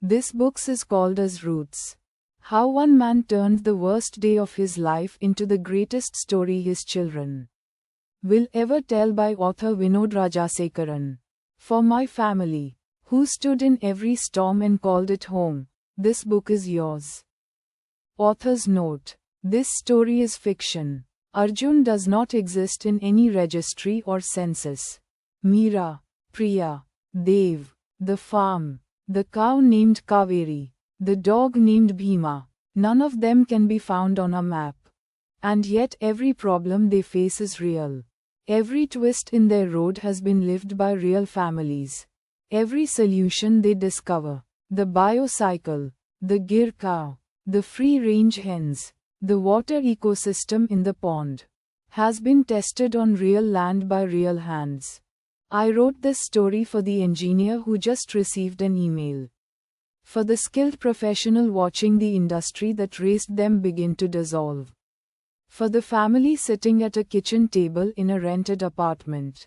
This book is called as Roots. How one man turned the worst day of his life into the greatest story his children will ever tell, by author Vinodh Rajasekaran. For my family, who stood in every storm and called it home, this book is yours. Author's note: this story is fiction. Arjun does not exist in any registry or census. Meera, Priya, Dev, the farm, the cow named Kaveri, the dog named Bhima, none of them can be found on a map. And yet every problem they face is real. Every twist in their road has been lived by real families. Every solution they discover, the biocycle, the gir cow, the free-range hens, the water ecosystem in the pond, has been tested on real land by real hands. I wrote this story for the engineer who just received an email. For the skilled professional watching the industry that raised them begin to dissolve. For the family sitting at a kitchen table in a rented apartment,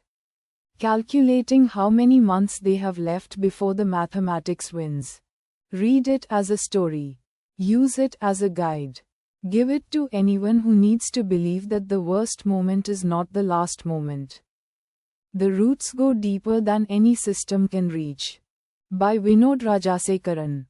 calculating how many months they have left before the mathematics wins. Read it as a story. Use it as a guide. Give it to anyone who needs to believe that the worst moment is not the last moment. The roots go deeper than any system can reach. By Vinodh Rajasekaran.